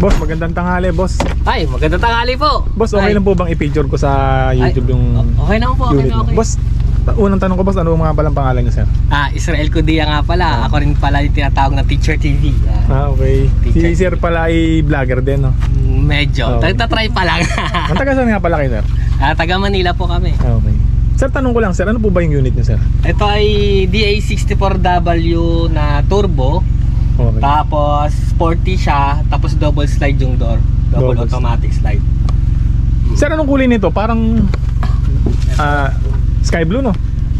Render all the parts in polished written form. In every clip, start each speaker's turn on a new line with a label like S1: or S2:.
S1: Boss, magandang tanghali, boss.
S2: Ay, magandang tanghali po.
S1: Boss, okay lang po bang i-picture ko sa YouTube yung
S2: okay naman po, okay
S1: unit
S2: na
S1: mo?
S2: okay.
S1: Boss, unang tanong ko, boss, ano mga palang pangalan niyo, sir?
S2: Israel Cudia nga pala. Ako rin pala yung tinatawag na Teacher TV.
S1: Okay.
S2: Teacher
S1: Si sir pala ay vlogger din, no?
S2: Medyo. Try pa lang.
S1: Ang taga saan nga pala kayo, sir?
S2: Taga Manila po kami.
S1: Okay. Sir, tanong ko lang, sir, ano po ba yung unit niyo, sir?
S2: Ito ay DA64W na turbo.
S1: Okay.
S2: Tapos sporty siya. Tapos double slide yung door. Double automatic slide.
S1: Sir, anong kulay nito? Parang sky blue, no?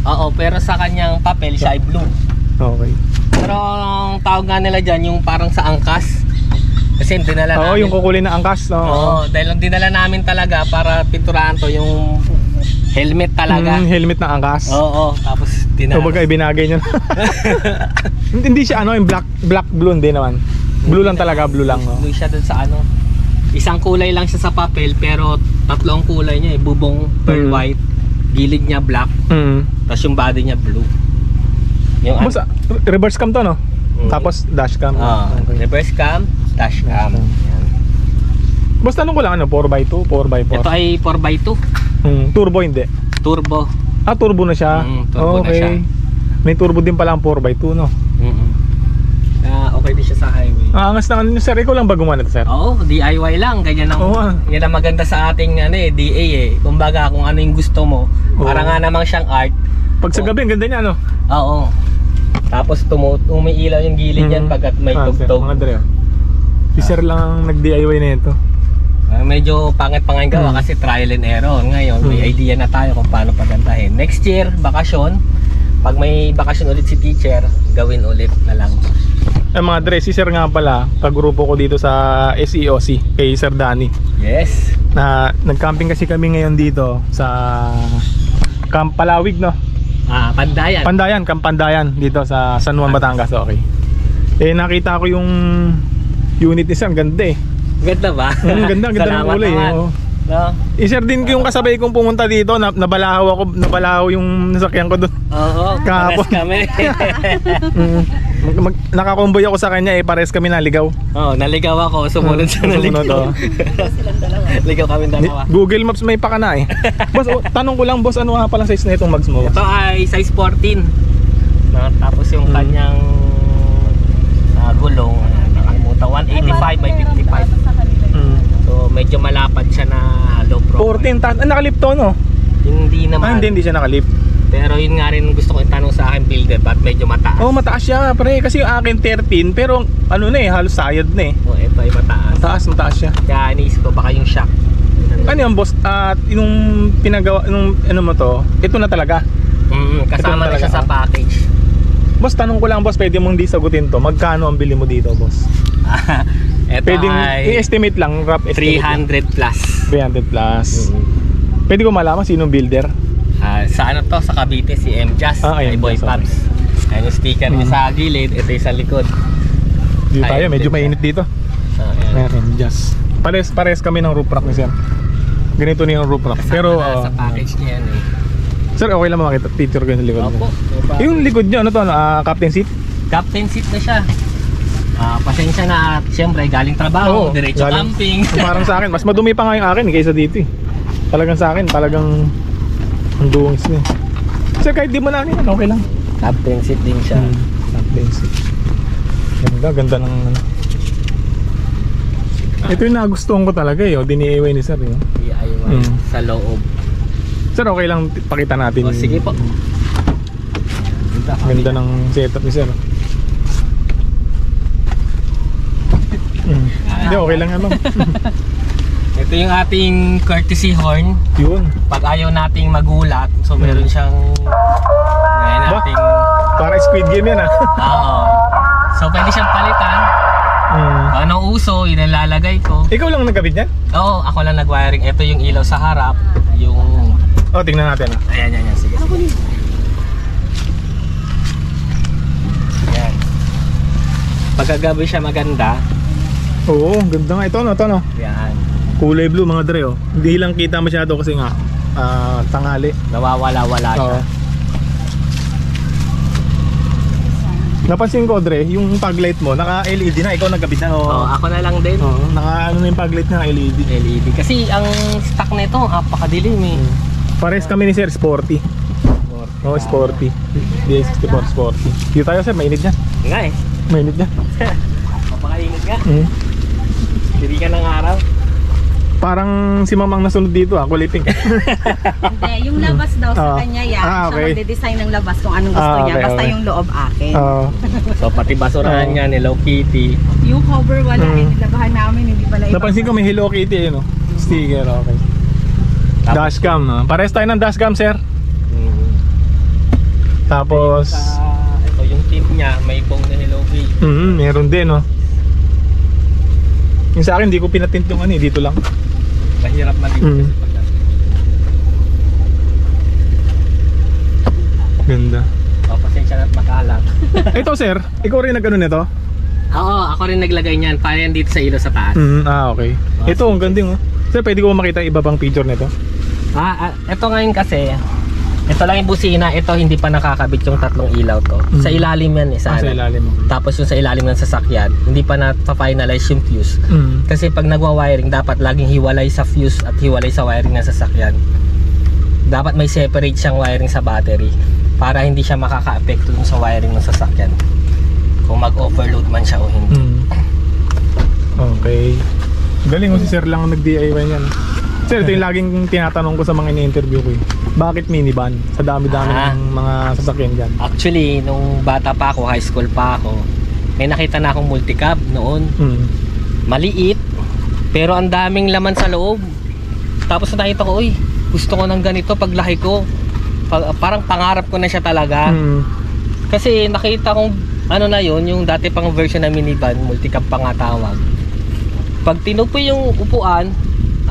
S2: Oo, pero sa kanyang papel siya ay blue.
S1: Okay.
S2: Pero ang tawag nga nila dyan yung parang sa angkas. Kasi dinala namin.
S1: Oo, yung kukulay na angkas, no?
S2: Oo, dahil ang dinala namin talaga para pinturahan to yung helmet talaga.
S1: Helmet na angkas.
S2: Oo, tapos dinala.
S1: So, baga ibinagay nyo. Hindi siya ano, yung black blue, hindi naman. Blue lang talaga, blue lang, no?
S2: Blue siya dun sa ano. Isang kulay lang siya sa papel pero tatlo ang kulay niya eh. Bubong pearl white, gilid niya black, tapos yung body niya blue. Yung
S1: Boss, reverse cam to, no? Tapos dash cam.
S2: Okay. Reverse cam, dash cam.
S1: Boss, tanong ko lang, ano, 4x2, 4x4?
S2: Ito ay 4x2.
S1: Turbo hindi?
S2: Turbo.
S1: Turbo na siya?
S2: Turbo na siya.
S1: May turbo din pala ang 4x2, no?
S2: Okay din siya sa highway.
S1: Angas na ano, sir, ikaw lang ba gumawa nito, sir?
S2: Oo, DIY lang. Ganyan ang, yan ang maganda sa ating DA eh. Kumbaga kung ano yung gusto mo. Para nga namang siyang art.
S1: Pag sa gabi, ang ganda niya, no?
S2: Oo. Tapos umiilaw yung gilid yan pagkat may tugtog.
S1: Mga dre, si sir lang ang nag-DIY na ito.
S2: Medyo pangit pa nga yung gawa kasi trial and error. Ngayon, may idea na tayo kung paano pagandahin. Next year, bakasyon. Pag may bakasyon ulit si teacher, gawin ulit na lang.
S1: Mga dre, si sir nga pala, kagrupo ko dito sa SEOC, kay Sir Danny.
S2: Yes.
S1: Na nag-camping kasi kami ngayon dito sa Camp Palawig, no?
S2: Pandayan.
S1: Pandayan, Camp Pandayan dito sa San Juan, Batangas. Okay. Nakita ko yung unit ni sir, ang ganda eh.
S2: Ganda ba?
S1: Ganda ng kulay eh.
S2: No?
S1: Sir din ko yung kasabay kong pumunta dito, nabalahaw yung nasakyan ko doon.
S2: Oo,
S1: kahapon
S2: kami.
S1: Nakakomboy ako sa kanya eh, pares kami naligaw.
S2: Oo, naligaw ako, sumunod sa naligaw. Silang dalawa. Ligaw kami dalawa.
S1: Google Maps may pakana eh. Boss, tanong ko lang, boss, ano nga palang size na itong mags mo?
S2: Ito ay size 14. Tapos yung kanyang gulong, nakalimutan, 185 by 55. So medyo malapad siya na low profile.
S1: 14, nakalip to, no?
S2: Hindi naman.
S1: Hindi siya nakalip.
S2: Pero yun nga rin gusto ko itanong sa akin builder, ba't medyo mataas?
S1: Mataas siya pre, kasi yung akin 13, pero ano na eh, halos sayad na eh.
S2: Ito ay mataas.
S1: Mataas siya.
S2: Kaya iniisip ko baka yung shock.
S1: Ano yung boss, yung pinagawa, nung ano mo to, ito na talaga?
S2: Kasama na siya sa package.
S1: Boss, tanong ko lang boss, pwede mong di sagutin to, magkano ang bili mo dito, boss?
S2: Ito
S1: pwedeng
S2: ay
S1: i-estimate lang, rough estimate
S2: 300 plus.
S1: 300 plus. Pwede ko malaman sinong builder?
S2: Sa ano to, sa Cavite, si M-Jazz, ay Boy Pabs. Ayan yung sticker niya sa gilid, ito yung sa likod.
S1: Dito tayo, medyo mainit dito. Ayan, M-Jazz. Pares kami ng roof rack ni sir. Ganito niya yung roof rack. Pero
S2: sa package niya yan eh.
S1: Sir, okay lang makita picture ko yung likod.
S2: Opo.
S1: Yung likod niya, ano to, captain seat?
S2: Captain seat na siya. Pasensya na at siyempre galing trabaho, diretso camping.
S1: Parang sa akin, mas madumi pa nga yung akin kaysa dito eh. Talagang sa akin, talagang ang duwings niya. Sir, kahit di mo na ano, okay lang.
S2: Captain seat din siya.
S1: Captain seat. Ganda ng ano. Ito yung nagustuhan ko talaga eh, DIY ni sir eh.
S2: DIY sa loob.
S1: Sir, okay lang pakita natin.
S2: Sige po.
S1: Ganda ng setup ni sir. Hindi, okay lang naman.
S2: Ito yung ating courtesy horn.
S1: Yun.
S2: Pag ayaw nating magulat, so meron siyang ngayon nating
S1: para Squid Game yan
S2: Oo. So pwede siyang palitan. Anong uso, yun ang lalagay ko.
S1: Ikaw lang nagkabit yan?
S2: Oo, ako lang nag-wiring. Ito yung ilaw sa harap. Yung
S1: tingnan natin
S2: Ayan. Sige. Ayan. Pagkagabi siya maganda.
S1: Oo, ganda nga ito no?
S2: Ayan.
S1: Kulay blue mga dre oh. Hindi lang kita masyado kasi nga tanghali.
S2: Nawawala-wala siya.
S1: Napansin ko, Dre, yung paglight mo, naka-LED na, ikaw nagkabit na.
S2: Oh, ako na lang din.
S1: Oo, naka-ano na yung paglight na LED.
S2: LED. Kasi ang stock nito, napakadilim eh.
S1: Pares kami ni Sir, sporty. Oo, sporty. DA64 sporty. Dito tayo, Sir, mainit niya.
S2: Nga eh.
S1: Mainit niya.
S2: Papakainit nga. Diri ka ng araw.
S1: Parang si Mamang nasunod dito, kulay pink.
S3: Hindi, yung labas daw sa kanya yan.
S1: Ah, okay.
S3: Siya magde-design ng labas kung anong gusto niya.
S1: Okay,
S3: Basta
S1: okay.
S3: yung loob akin.
S2: So pati basurahan niya, Hello Kitty.
S3: Yung cover wala, nilabahan namin, hindi pala
S1: Napansin ko may Hello Kitty, no? Sticker, okay.
S2: Tapos,
S1: Dashcam, no? Pares tayo ng dashcam, Sir. Tapos,
S2: ito yung tint niya, may bong na Hello Kitty.
S1: meron din, no? Yung sa akin, hindi ko pinatint yung ano, dito lang.
S2: Mahirap malinis kasi pag
S1: Ganda.
S2: pasensya na't makalat.
S1: Ito, Sir, ikaw rin nag-ano nito?
S2: Oo, ako rin naglagay niyan. Para yan dito sa ilo sa taas.
S1: Okay. Ito, ang ganding, oh. Sir, pwede ko makita iba pang picture nito?
S2: Ito ngayon kasi, ito lang yung busina. Ito hindi pa nakakabit yung tatlong ilaw to. Sa ilalim yan eh.
S1: Sa ilalim mo.
S2: Tapos yung sa ilalim ng sasakyan, hindi pa na-finalize yung fuse. Kasi pag nagwa-wiring, dapat laging hiwalay sa fuse at hiwalay sa wiring ng sasakyan. Dapat may separate siyang wiring sa battery para hindi siya makaka-apekto dun sa wiring ng sasakyan. Kung mag-overload man siya o hindi.
S1: Okay. Galing mo si Sir lang ang nag-DIY niyan. Sir, ito yung laging tinatanong ko sa mga ini-interview ko. Bakit minivan? Sa dami-dami ng mga sasakyan dyan.
S2: Actually, nung bata pa ako, high school pa ako, may nakita na akong multicab noon. Maliit, pero ang daming laman sa loob. Tapos nakita ko, uy, gusto ko ng ganito paglaki ko. Parang pangarap ko na siya talaga. Kasi nakita kong ano na yun, yung dati pang version ng minivan, multicab pa nga tawag. Pag tinupoy yung upuan,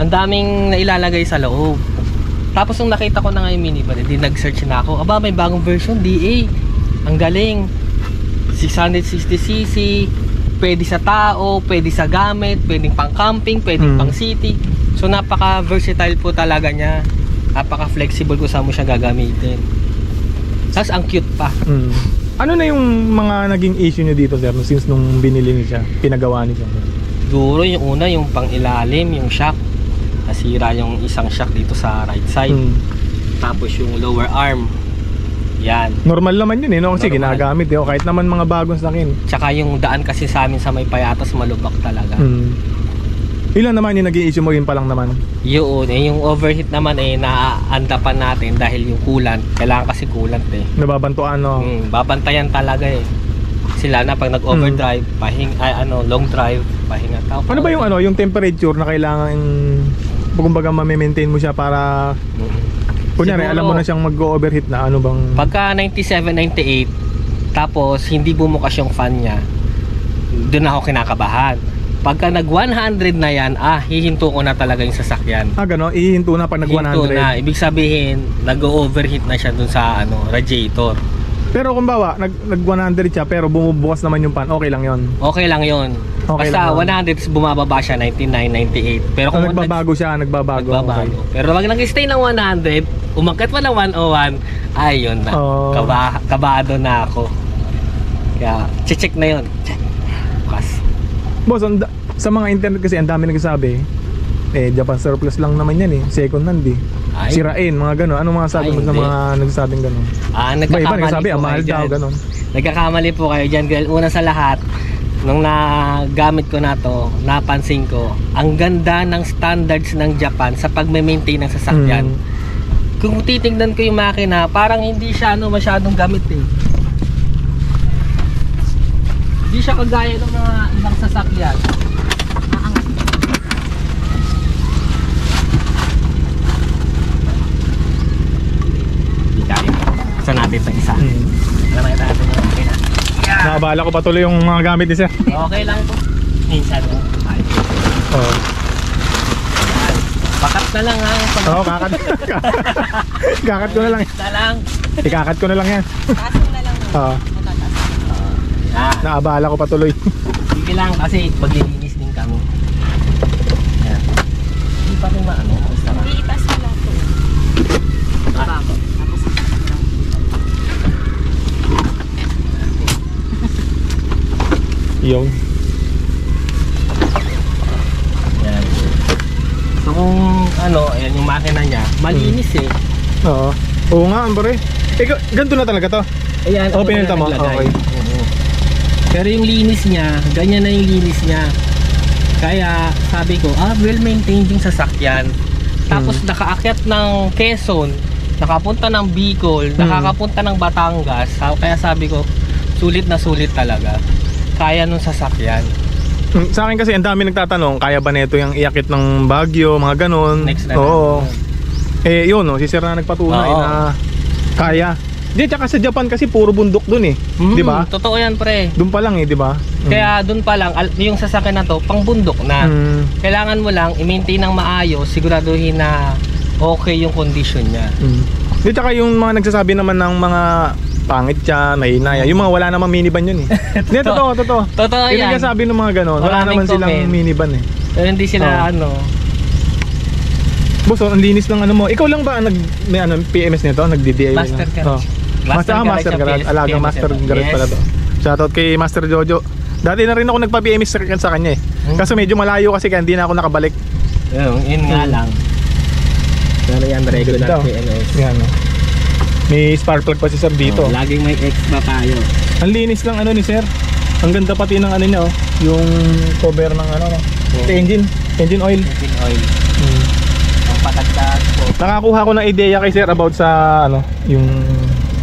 S2: ang daming nailalagay sa loob. Tapos nung nakita ko na nga yung minivan, hindi nag-search na ako. Aba, may bagong version, DA. Ang galing. 660cc, pwede sa tao, pwede sa gamit, pwedeng pang camping, pwedeng pang city. So napaka-versatile po talaga niya. Napaka-flexible kung saan mo siya gagamitin. Tapos ang cute pa.
S1: Ano na yung mga naging issue niyo dito, Sir, since nung binili niyo siya, pinagawa niyo siya?
S2: Siguro yung una, yung pang ilalim, yung shock. Nasira yung isang shock dito sa right side. Tapos yung lower arm. Yan.
S1: Normal naman yun eh, no? Kasi
S2: Normal.
S1: ginagamit eh. Kahit naman mga bagong sakin.
S2: Tsaka yung daan kasi sa amin sa may payatas, malubak talaga.
S1: Ilan naman yung naging issue mo rin pa lang naman?
S2: Yun, yung overheat naman naaandapan natin dahil yung coolant. Kailangan kasi coolant eh.
S1: Nababantuan, no?
S2: Babantayan talaga eh. Sila na pag nag-overdrive, long drive, pahinga tao.
S1: Ano ba yung yung temperature na kailangan kumbaga ma-maintain mo siya para kunyari
S2: Siguro,
S1: alam mo na siyang mag-overheat na ano bang
S2: pagka 97, 98 tapos hindi bumukas yung fan niya, doon ako kinakabahan. Pagka nag 100 na yan, hihinto ko na talaga yung sasakyan.
S1: gano'n, ihinto na pag nag 100.
S2: Hinto na, ibig sabihin nag-overheat na siya dun sa radiator.
S1: Pero kung bawa nag 100 siya pero bumubukas naman yung fan, okay lang yon.
S2: Okay lang yon.
S1: Okay
S2: Basta
S1: lang
S2: 100 bumababa siya 99, 98. Pero kung
S1: nagbabago siya, nagbabago.
S2: nagbabago.
S1: Okay.
S2: Pero wag nag-stay ng 100, umakyat pa ng 101, ayun na. Kabado na ako. Kaya check na yon. Check. Bukas.
S1: Boss, sa mga internet kasi ang dami nagsasabi Japan surplus lang naman yan eh, second hand eh.
S2: Ay.
S1: Sirain, mga gano'n. Ano mga sabi mo sa
S2: hindi.
S1: mga nagsasabing gano'n?
S2: Nagkakamali
S1: Iba nagsasabi,
S2: po
S1: mahal
S2: kayo
S1: daw,
S2: dyan.
S1: gano'n.
S2: Nagkakamali po kayo dyan, girl. Una sa lahat, nung nagamit ko na to, napansin ko, ang ganda ng standards ng Japan sa pag-maintain ng sasakyan. Kung titignan ko yung makina, parang hindi siya masyadong gamit eh. Hindi siya kagaya ng mga ibang sasakyan. Hindi kaya. Saan natin ito isa? Alam natin natin yung makina.
S1: Nakabala ko patuloy yung mga gamit ni Sir.
S2: Okay lang po. Minsan.
S1: Oo.
S2: Bakat na lang ha.
S1: Oo, kakat. Kakat ko na lang.
S2: Na lang.
S1: Ikakat ko na lang yan.
S3: Pasok na lang.
S1: Oo. Naabala ko patuloy.
S2: Sige lang kasi paglilinis din kami. Yan. Hindi pa rin maano. Basta ka.
S3: Hindi itas mo lang ito. Bago. Tapos
S1: Yung.
S2: Yan. So kung ano, ayan yung makina niya, malinis eh.
S1: Oo. Oo nga, ambore. Ganito na talaga to.
S2: Ayan,
S1: Oh,
S2: ako
S1: pinunta mo?
S2: naglagay.
S1: Okay.
S2: Oo. Pero yung linis niya, ganyan na yung linis niya. Kaya sabi ko, well maintained yung sasakyan. Tapos nakaakyat ng Quezon, nakapunta ng Bicol, nakakapunta ng Batangas. Kaya sabi ko, sulit na sulit talaga. Kaya nung sasakyan.
S1: Sa akin kasi ang dami nagtatanong, kaya ba nito yung iakit ng Baguio, mga ganon.
S2: Next na
S1: Oo.
S2: natin.
S1: Yun, no, si sir na nagpatunay
S2: Oo.
S1: na kaya. Di, tsaka sa Japan kasi puro bundok dun eh. Di ba?
S2: Totoo yan, pre.
S1: Doon pa lang eh, di ba?
S2: Kaya dun pa lang, yung sasakyan na to, pang bundok na. Kailangan mo lang i-maintain ng maayos, siguraduhin na okay yung condition niya.
S1: Di, tsaka yung mga nagsasabi naman ng mga pangit siya, mahinaya. Yung mga wala namang minivan yun eh. Hindi, totoo.
S2: Totoo
S1: Yung
S2: yan.
S1: nagsasabi ng mga ganon, wala
S2: Maraming
S1: naman silang
S2: comment.
S1: minivan eh.
S2: Pero hindi sila
S1: Boss, ang linis ng ano mo. Ikaw lang ba ang may PMS nito? Nagdi-DIY na?
S2: Master Garage.
S1: Master Garage. Alagang Master Garage pala to. Shoutout kay Master Jojo. Dati na rin ako nagpa-PMS sa kanya eh. Kaso medyo malayo kasi kaya hindi na ako nakabalik.
S2: Yun nga lang. Pero yan, regular
S1: Ganda.
S2: PNS.
S1: Yan oh. May spark plug pa si sir dito.
S2: Laging may extra tayo.
S1: Ang linis lang ano ni sir. Ang ganda pati ng ano niya oh. Yung cover ng ano no. Engine oil.
S2: Engine oil. Ang patagdas po.
S1: Nakakuha ko ng ideya kay sir about sa ano, yung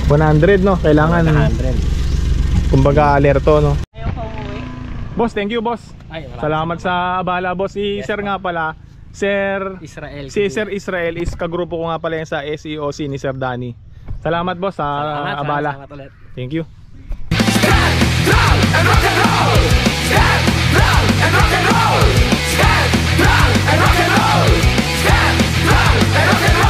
S1: 100 no. Kailangan
S2: 100.
S1: kumbaga alerto no.
S3: Ayaw ka umuwi.
S1: Boss, thank you boss.
S2: Ay,
S1: Salamat sa abala boss. Si sir nga pala, Sir
S2: Israel.
S1: si Sir Israel is kagrupo ko nga pala yan sa SEOC ni Sir Danny. Salamat boss sa abala.
S2: Salamat ulit.
S1: Thank you.
S4: Down and rock and roll. Step down and rock and roll. Step down and rock and roll. Step down and rock and roll.